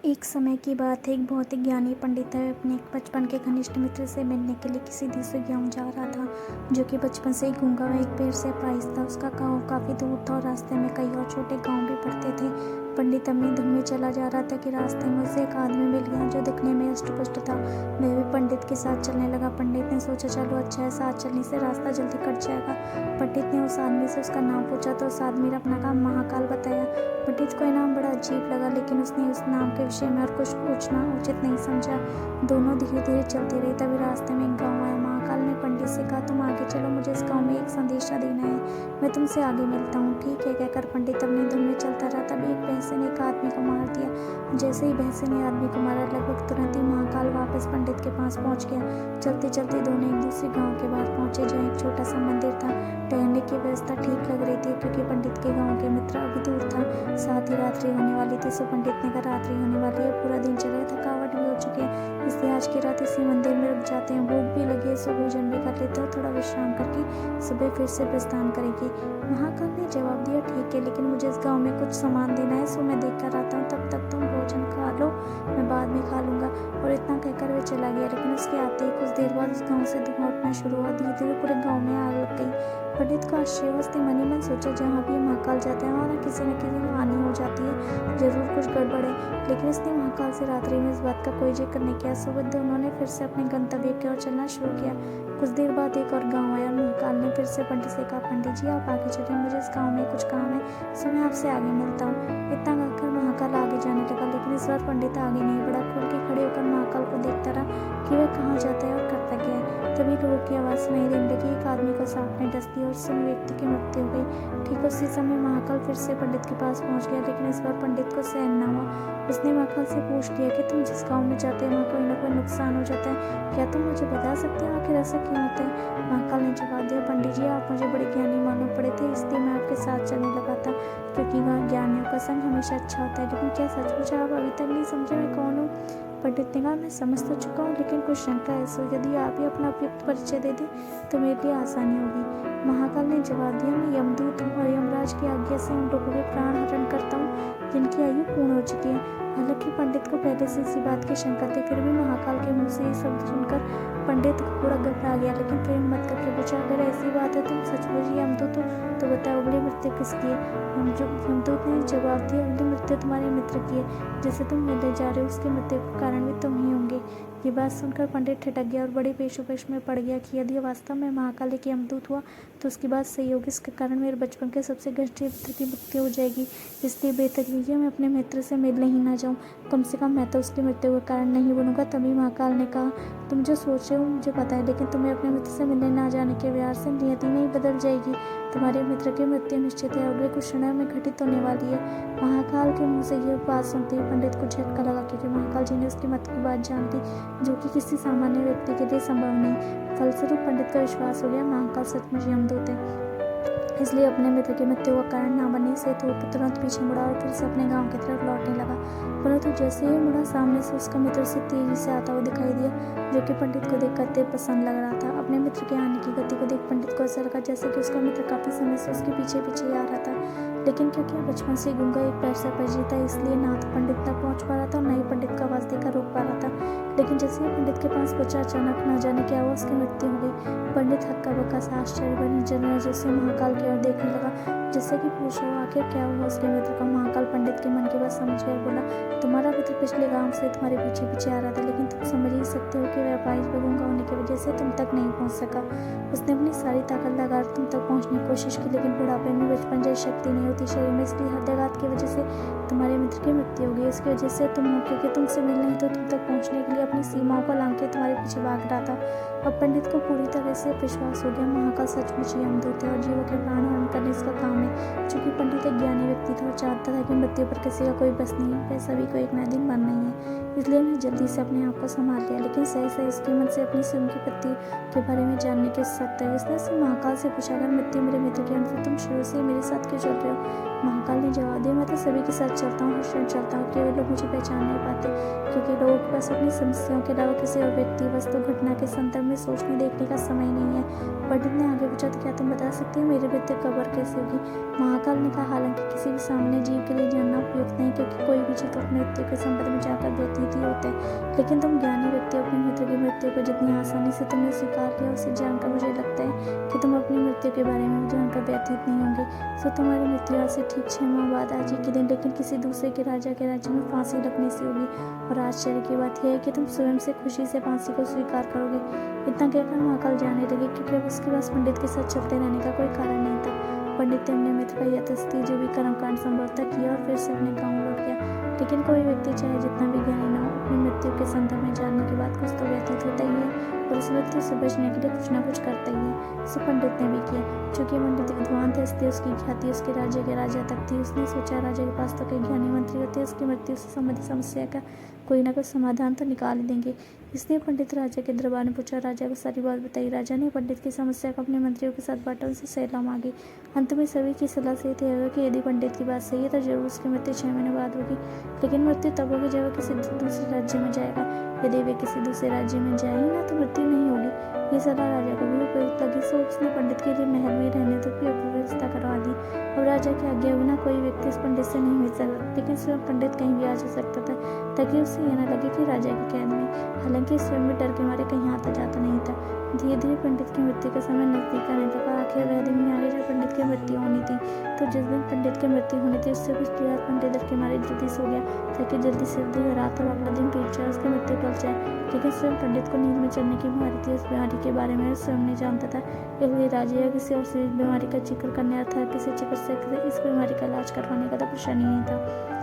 एक समय की बात है, एक बहुत ही ज्ञानी पंडित है अपने एक बचपन के घनिष्ठ मित्र से मिलने के लिए किसी दूसरे गांव जा रहा था, जो कि बचपन से ही गूंगा व एक पैर से अपाहिज था। उसका गांव काफ़ी दूर था और रास्ते में कई और छोटे गांव भी पड़ते थे। पंडित अपनी धुन में चला जा रहा था कि रास्ते में उसे एक आदमी मिल गया जो दिखने में अष्टपुष्ट था। वह भी पंडित के साथ चलने लगा। पंडित ने सोचा, चलो अच्छा है, साथ चलने से रास्ता जल्दी कट जाएगा। पंडित ने उस आदमी से उसका नाम पूछा तो उस आदमी ने अपना नाम महाकाल बताया। पंडित को यह नाम बड़ा अजीब लगा, लेकिन उसने उस नाम के विषय में और कुछ पूछना उचित नहीं समझा। दोनों धीरे धीरे चलते रहे। तभी रास्ते में एक गांव आया। महाकाल ने पंडित से कहा, तुम आगे चलो, मुझे इस गांव में एक संदेशा देना है, मैं तुमसे आगे मिलता हूँ। ठीक है कहकर पंडित अपनी धुन में चलता रहा। तभी एक भैंसे ने एक आदमी को मार दिया। जैसे ही भैंसे ने आदमी को मारा, लगभग तुरंत ही महाकाल वापस पंडित के पास पहुंच गया। चलते चलते दोनों एक दूसरे गांव के बाहर पहुंचे, जहाँ एक छोटा सा मंदिर था। ठहरने की व्यवस्था ठीक लग रही थी, क्योंकि पंडित के गांव के मित्र अभी दूर था। साथ ही रात्रि होने वाली थी, सो पंडित ने कहा, रात्रि होने वाली है, पूरा दिन चले, थकावट भी हो चुकी है, इसलिए आज की रात इसी मंदिर में रुक जाते हैं। भूख भी लगी है, सो भोजन भी कर लेते हैं, थोड़ा विश्राम करके सुबह फिर से प्रस्थान करेंगे। महाकाल ने जवाब दिया, ठीक है, लेकिन मुझे इस गाँव में कुछ सामान देना है, सो मैं देख कर आता हूँ, तब तक तुम भोजन खा लो, मैं बाद में खा लूँगा। और इतना कहकर वह चला गया। लेकिन उसके आते ही कुछ देर बाद उस गाँव से धुआं उठना शुरू हुआ। धीरे धीरे पूरे गाँव में आग लग गई। पंडित को आश्चर्य हुआ। उसने मन ही मन सोचा, जहाँ भी महाकाल जाता है वहाँ न किसी हानि हो जाती है, जरूर कुछ गड़बड़ है। लेकिन उसने महाकाल से रात्रि में इस बात का कोई जिक्र नहीं किया। सुबह उन्होंने फिर से अपने गंतव्य की ओर चलना शुरू किया। कुछ देर बाद एक और गांव आया। महाकाल ने फिर से पंडित से कहा, पंडित जी आप आगे चलें, मुझे इस गांव में कुछ काम है, सो मैं आपसे आगे मिलता हूँ। इतना कहकर महाकाल आगे जाने लगा, लेकिन इस बार पंडित आगे नहीं बढ़ा। खोल के खड़े होकर महाकाल को देखता रहा कि वह कहाँ जाता है और करता क्या है। तभी लोगों की आवाज़ सुनाई देने लगी। एक आदमी को सांप ने डस दिया और उस व्यक्ति की मृत्यु हो गई। ठीक उसी समय महाकाल फिर से पंडित के पास पहुंच गया, लेकिन इस बार पंडित को सहन न हुआ। उसने महाकाल से पूछ लिया कि तुम जिस गांव में जाते हो वहाँ कोई ना कोई नुकसान हो जाता है, क्या तुम मुझे बता सकते हो आखिर ऐसा क्यों होता है? महाकाल ने जवाब दिया, पंडित जी आप मुझे बड़े ज्ञानी मालूम पड़े थे, इसलिए मैं आपके साथ चलने लगा था, क्योंकि ज्ञानियों का संग हमेशा अच्छा होता है। लेकिन क्या सचमुच आप अभी तक नहीं समझे मैं कौन हूँ? पंडित ने कहा, मैं समझ तो चुका हूँ, लेकिन कुछ शंका है, सो यदि आप ही अपना उपयुक्त परिचय दे दें तो मेरे लिए आसानी होगी। महाकाल ने जवाब दिया, मैं यमदूत हूँ और यमराज की आज्ञा से उन लोगों के प्राण हरण करता हूँ जिनकी आयु पूर्ण हो चुकी है। हालांकि पंडित को पहले से इसी बात की शंका थी, फिर भी महाकाल के मुंह से ये शब्द सुनकर पंडित थोड़ा घबरा गया। लेकिन फिर हिम्मत करके पूछा, अगर ऐसी बात है तुम सचमुच ही यमदूत हो तो बताओ अगली मृत्यु किसकी है? यमदूत ने जवाब दिया, अगली मृत्यु तुम्हारे मित्र की है, जिसे तुम मिलने जा रहे हो, उसकी मृत्यु के कारण भी तुम ही होंगे। ये बात सुनकर पंडित ठिठक गया और बड़े पेशोपेश में पड़ गया कि यदि वास्तव में महाकाल के यमदूत हुआ तो उसकी बात सही होगी। इसके कारण मेरे बचपन के सबसे घनिष्ठ मित्र की मृत्यु हो जाएगी, इसलिए बेहतर यही है मैं अपने मित्र से मिलने ही ना जाऊँ, कम से कम मैं तो उसकी मृत्यु का कारण नहीं बनूंगा। तभी महाकाल ने कहा, तुम जो सोच रहे हो मुझे पता है, लेकिन तुम्हें अपने मित्र से मिलने ना जाने के व्यवहार से नियति नहीं बदल जाएगी। तुम्हारे मित्र की मृत्यु निश्चित है, अगले कुछ क्षणों में घटित होने वाली है। महाकाल के मुंह से ये बात सुनते ही पंडित को झटका लगा, क्योंकि महाकाल जी ने उसकी मत की बात जान ली, जो कि किसी सामान्य व्यक्ति के लिए संभव नहीं। फलस्वरूप पंडित का विश्वास हो गया, महाकाल सचमुच यमदूत है। इसलिए अपने मित्र की मृत्यु का कारण न बनने से तो तुरंत पीछे मुड़ा और फिर से अपने गांव की तरफ लौटने लगा। परंतु जैसे ही मुड़ा, सामने से उसका मित्र से तेजी से आता हुआ दिखाई दिया, जो कि पंडित को देखकर अत्यंत पसंद लग रहा था। अपने मित्र के आने की गति को देख पंडित को ऐसा लगा जैसे कि उसका मित्र काफी समय से उसके पीछे पीछे ही आ रहा था। लेकिन क्योंकि बचपन से गूंगा एक पैर से परिचित था, इसलिए ना तो पंडित तक पहुंच पा रहा था और न ही पंडित का आवाज देकर रोक पा रहा था। लेकिन जैसे ही पंडित के पास पहुंचा, अचानक न जाने क्या हुआ, उसकी मृत्यु हो गई। पंडित हक्का बक्का सा आश्चर्य भरी नजर से महाकाल की ओर देखने लगा, जैसे कि पूछा आखिर क्या हुआ उसके मित्र का। महाकाल पंडित के मन की बात समझ गया, बोला, तुम्हारा मित्र पिछले गांव से तुम्हारे पीछे पीछे आ रहा था, लेकिन तुम समझ ही सकते हो कि वह अपाहिज गूंगा होने की वजह से तुम तक नहीं पहुंच सका। उसने अपनी सारी ताकत लगा तुम तक पहुंचने की कोशिश की, लेकिन बुढ़ापे में बचपन जैसी शक्ति नहीं होती शरीर में, इसलिए हृदयाघात की वजह से तुम्हारे मित्र की मृत्यु हो गई। इसकी वजह से तुम हो, क्योंकि तुमसे मिल नहीं तो तुम तक पहुंचने के लिए अपनी सीमाओं को लांघ के तुम्हारे पीछे भाग रहा था। अब पंडित को पूरी तरह से विश्वास हो गया, महाकाल सचमुच ही यमदूत है और जीवों के प्राण हरण करने इसका काम है। चूंकि पंडित एक ज्ञानी व्यक्ति था और चाहता था कि मृत्यु पर किसी का कोई बस नहीं है, वह सभी को एक ना दिन मरना ही है, इसलिए उसने जल्दी से अपने आप को संभाल लिया। लेकिन सही सही इसके मन से अपनी स्वयं की पत्नी के बारे में जानने की सकता है। उसने महाकाल से पूछा, अगर मृत्यु मेरे मित्र की अनुसार तुम शुरू से मेरे साथ क्यों चल रहे हो? महाकाल ने जवाब दिया, मैं तो सभी के साथ चलता हूँ, हर क्षण चलता हूँ, केवल लोग मुझे पहचान नहीं पाते, क्योंकि लोगों के पास अपनी समस्याओं के अलावा किसी और व्यक्ति, वस्तु, घटना के संदर्भ में सोचने देखने का समय नहीं है। पंडित ने आगे पूछा, तो क्या तुम बता सकते हो मेरे मृत्यु कब और कैसे होगी? महाकाल ने कहा, हालांकि किसी भी सामान्य जीव के लिए जानना उपयुक्त नहीं, क्योंकि कोई भी जीव अपनी मृत्यु के संबंध में जाकर लेकिन तुम ज्ञानी व्यक्ति अपने मित्र की मृत्यु को जितनी आसानी से तुमने स्वीकार किया, उसे जानकर मुझे लगता है कि तुम अपनी मृत्यु के बारे में जानकर व्यतीत नहीं होंगे। सो तुम्हारी मृत्यु आज से ठीक 6 माह बाद आज ही के दिन, लेकिन किसी दूसरे के राजा के राज्य में फांसी लगने से होगी। और आश्चर्य की बात यह है कि तुम स्वयं से खुशी से फांसी को स्वीकार करोगे। इतना कहकर महाकाल जाने लगे, क्योंकि अब उसके पास पंडित के साथ चलते रहने का कोई कारण नहीं था। पंडित ने अपने मित्र का यथास्थिति जो भी कर्मकांड संभवतः किया और फिर से अपने गाँव लौट गया। लेकिन कोई व्यक्ति चाहे जितना भी ज्ञानी न हो, अपनी मृत्यु के संदर्भ में जानने के बाद कुछ तो व्यतीत होता ही है और उस मृत्यु से बचने के लिए कुछ न कुछ करता ही है। सो पंडित ने भी किया। चूंकि पंडित विद्वान थे, इसलिए उसकी ख्याति उसके राज्य के राजा तक थी। उसने सोचा राजा के पास तो कई ज्ञानी मंत्री होते हैं, उसकी मृत्यु से संबंधित समस्या का कोई ना कोई समाधान तो निकाल ही देंगे। इसलिए पंडित राजा के दरबार में पूछा, राजा को सारी बात बताई। राजा ने पंडित की समस्या को अपने मंत्रियों के साथ बांटा, उनसे सलाह मांगी। अंत में सभी की सलाह से तय हुआ कि यदि पंडित की बात सही है तो जरूर उसकी मृत्यु 6 महीने बाद होगी। लेकिन मृत्यु तब होगी जब वह किसी दूसरे राज्य में जाएगा। यदि वे किसी दूसरे राज्य में जाएंगे ना तो मृत्यु नहीं होगी। ये सलाह राजा को भी उपयुक्त लगी, सो उसने पंडित के लिए महल में रहने तक की व्यवस्था करवा दी। अब राजा की आज्ञा बिना कोई व्यक्ति इस पंडित से नहीं मिल सकता, लेकिन स्वयं पंडित कहीं भी आ जा सकता था, ताकि उससे यह न लगे कि राजा की कैद में। हालांकि स्वयं भी डर के मारे कहीं आता जाता नहीं था। धीरे धीरे पंडित की मृत्यु का समय नजदीक आने लगा। आखिर वह दिन ही आ गया जब पंडित की मृत्यु होनी थी। तो जिस दिन पंडित की मृत्यु होनी थी, उससे कुछ रात पंडित डर के मारे जल्दी सो गया, ताकि जल्दी से जल्दी रात और अगला दिन बीत जाए, उसकी मृत्यु टल जाए। लेकिन स्वयं पंडित को नींद में चलने की बीमारी थी। उस बीमारी के बारे में स्वयं नहीं जानता था। इसलिए राजा या किसी और से इस बीमारी का जिक्र करने अर्थात किसी चिकित्सक से इस बीमारी का इलाज करवाने का तो प्रश्न ही नहीं था।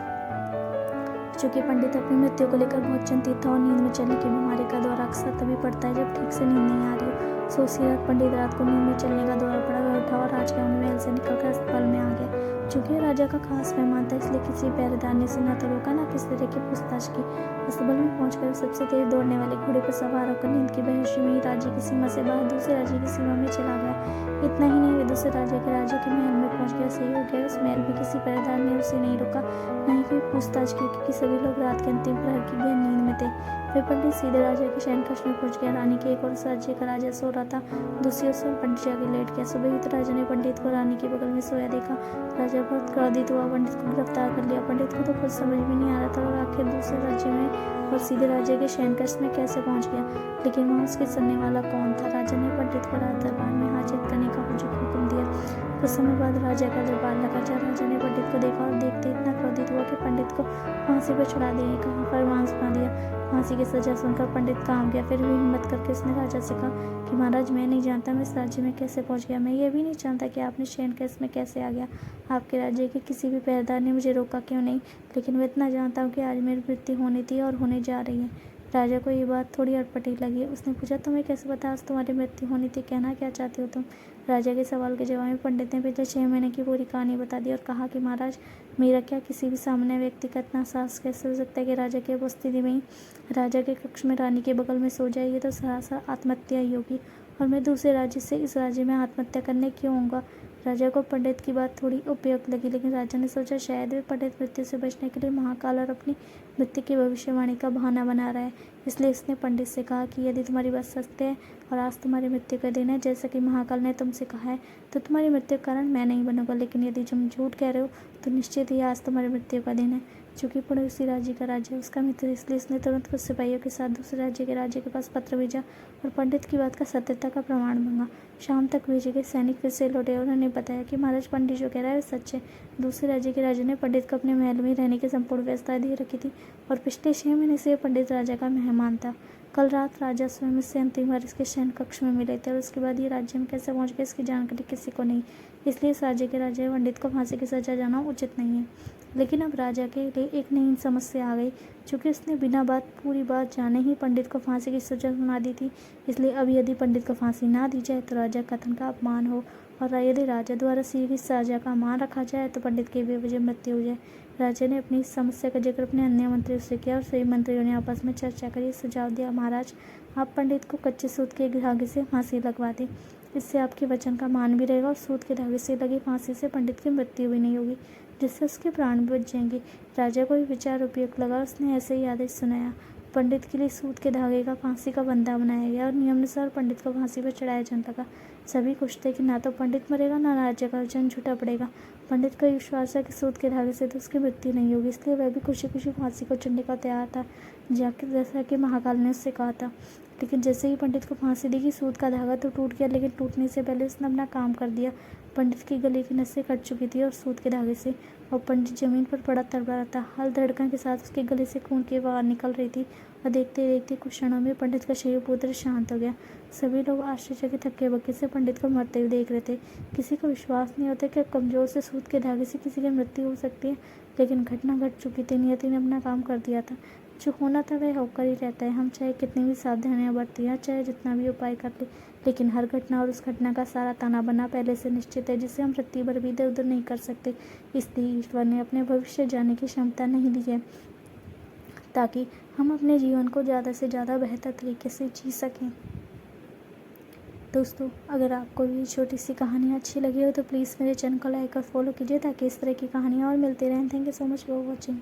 चूंकि पंडित अपनी मृत्यु को लेकर बहुत चिंतित था और नींद में चलने की बीमारी का दौरा अक्सर तभी पड़ता है जब ठीक से नींद नहीं आ रही। सो उसी रात पंडित रात को नींद में चलने का दौरा पड़ा। वह उठा और राजभवन महल से निकलकर अस्पताल में आ गया। चूंकि राजा का खास मेहमान था, इसलिए किसी पहरेदार ने उसे न तो रोका न किसी तरह की पूछताछ की। अस्पताल में पहुंचकर सबसे तेज दौड़ने वाले घोड़े पर सवार होकर नींद की बेहोशी में ही राज्य की सीमा से बाहर दूसरे राज्य की सीमा में चला गया। इतना ही नहीं, वे दूसरे राज्य के महल में पहुंच गया। सही हो गया, उस महल में किसी पहरेदार ने उसे नहीं रोका, न ही कोई पूछताछ की, क्योंकि सभी लोग रात के अंतिम प्रहर की गहन नींद में थे। फिर पंडित सीधे राजा के शयन कक्ष में पहुंच गया। रानी के एक और राज्य का राजा सो रहा था, दूसरी ओर पंडित जाके लेट गया। सुबह ही तो राजा ने पंडित को रानी के बगल में सोया देखा। राजा बहुत क्रोधित हुआ, पंडित को गिरफ्तार कर लिया। पंडित को तो कुछ समझ में नहीं आ रहा था और आखिर दूसरे राज्य में और सीधे राजा के शयन कक्ष में कैसे पहुंच गया। लेकिन वहां उसके सुनने वाला कौन था? राजा ने पंडित को राज दरबार में हाजिर करने का हुक्म दिया। कुछ समय बाद राजा का दरबार लगा। जब राजा ने पंडित को देखा और देखते इतना क्रोधित हुआ कि पंडित को फांसी पर चढ़ा देने का फरमान सुना दिया। फांसी की सजा सुनकर पंडित काम गया। फिर भी हिम्मत करके उसने राजा से कहा कि महाराज, मैं नहीं जानता मैं इस राज्य में कैसे पहुंच गया। मैं ये भी नहीं जानता कि आपने शयन कक्ष में कैसे आ गया। आपके राज्य के किसी भी पहरेदार ने मुझे रोका क्यों नहीं। लेकिन मैं इतना जानता हूँ कि आज मेरी मृत्यु होनी थी और होने जा रही है। राजा को ये बात थोड़ी अटपटी लगी। उसने पूछा, तुम्हें कैसे पता आज तुम्हारी मृत्यु होनी थी? कहना क्या चाहते हो तुम? राजा के सवाल के जवाब में पंडित ने पिछले 6 महीने की पूरी कहानी बता दी और कहा कि महाराज, मेरा क्या किसी भी सामान्य व्यक्ति का इतना साहस कैसे हो सकता है कि राजा की उपस्थिति में ही राजा के कक्ष में रानी के बगल में सो जाए। ये तो सरासर आत्महत्या ही होगी, और मैं दूसरे राज्य से इस राज्य में आत्महत्या करने क्यों आऊँगा? राजा को पंडित की बात थोड़ी उपयुक्त लगी, लेकिन राजा ने सोचा शायद वे पंडित मृत्यु से बचने के लिए महाकाल और अपनी मृत्यु की भविष्यवाणी का बहाना बना रहा है। इसलिए उसने पंडित से कहा कि यदि तुम्हारी बात सत्य है और आज तुम्हारी मृत्यु का दिन है, जैसा कि महाकाल ने तुमसे कहा है, तो तुम्हारी मृत्यु के कारण मैं नहीं बनूंगा। लेकिन यदि तुम झूठ कह रहे हो तो निश्चित ही आज तुम्हारी मृत्यु का दिन है। चूंकि पड़ोसी राज्य का राज्य उसका मित्र, इसलिए उसने तुरंत कुछ सिपाहियों के साथ दूसरे राज्य के पास पत्र भेजा और पंडित की बात का सत्यता का प्रमाण मांगा। शाम तक भेजे गए सैनिक फिर से लौटे और उन्होंने बताया कि महाराज, पंडित जो कह रहा है वो सच है। दूसरे राज्य के राजा ने पंडित को अपने महल में रहने की संपूर्ण व्यवस्था दे रखी थी और पिछले 6 महीने से पंडित राजा का मेहमान था। कल रात राजा स्वयं इससे अंतिम बार इसके शयन कक्ष में मिले थे और उसके बाद ये राज्य में कैसे पहुंच गए इसकी जानकारी किसी को नहीं। इसलिए इस राज्य के राजा पंडित को फांसी की सजा जाना उचित नहीं है। लेकिन अब राजा के लिए एक नई समस्या आ गई। चूँकि उसने बिना पूरी बात जाने ही पंडित को फांसी की सजा सुना दी थी, इसलिए अब यदि पंडित को फांसी ना दी जाए तो राजा कथन का अपमान हो, और यदि राजा द्वारा सीधी सजा का मान रखा जाए तो पंडित की बेवजह मृत्यु हो जाए। राजा ने अपनी इस समस्या का जिक्र अपने अन्य मंत्रियों से किया और सभी मंत्रियों ने आपस में चर्चा कर सुझाव दिया, महाराज, आप पंडित को कच्चे सूत के धागे से फांसी लगवा दें। इससे आपके वचन का मान भी रहेगा और सूत के धागे से लगी फांसी से पंडित की मृत्यु भी नहीं होगी, जिससे उसके प्राण भी बच जाएंगे। राजा को ये विचार उपयुक्त लगा, उसने ऐसे ही आदेश सुनाया। पंडित के लिए सूत के धागे का फांसी का बंधा बनाया गया और नियमानुसार पंडित को फांसी पर चढ़ाया जाने लगा। सभी खुश थे कि ना तो पंडित मरेगा ना राजा का वचन झूठा पड़ेगा पंडित का विश्वास था कि सूत के धागे से तो उसकी मृत्यु नहीं होगी, इसलिए वह भी खुशी खुशी फांसी को चढ़ने का तैयार था, जैसा कि महाकाल ने उससे कहा था। लेकिन जैसे ही पंडित को फांसी दी, सूत का धागा तो टूट गया, लेकिन टूटने से पहले उसने अपना काम कर दिया। पंडित की गले की नसें कट चुकी थी और सूत के धागे से, और पंडित जमीन पर पड़ा तड़प रहा था। हर धड़कन के साथ उसके गले से खून की आवाज़ निकल रही थी, और देखते देखते कुछ क्षणों में पंडित का शरीर पूरी तरह शांत हो गया। सभी लोग आश्चर्यचकित हक्के बक्के से पंडित को मरते हुए देख रहे थे। किसी को विश्वास नहीं होता कि कमजोर से सूत के धागे से किसी की मृत्यु हो सकती है, लेकिन घटना घट चुकी थी। नियति ने अपना काम कर दिया था। जो होना था वह होकर ही रहता है। हम चाहे कितनी भी सावधानियां बरतें या चाहे जितना भी उपाय कर ले, लेकिन हर घटना और उस घटना का सारा ताना बाना पहले से निश्चित है, जिसे हम रत्ती भर भी इधर उधर नहीं कर सकते। इसलिए ईश्वर ने अपने भविष्य जानने की क्षमता नहीं दी है, ताकि हम अपने जीवन को ज़्यादा से ज़्यादा बेहतर तरीके से जी सकें। दोस्तों, अगर आपको ये छोटी सी कहानी अच्छी लगी हो तो प्लीज़ मेरे चैनल को लाइक और फॉलो कीजिए, ताकि इस तरह की कहानियाँ और मिलती रहें। Thank you so much for watching.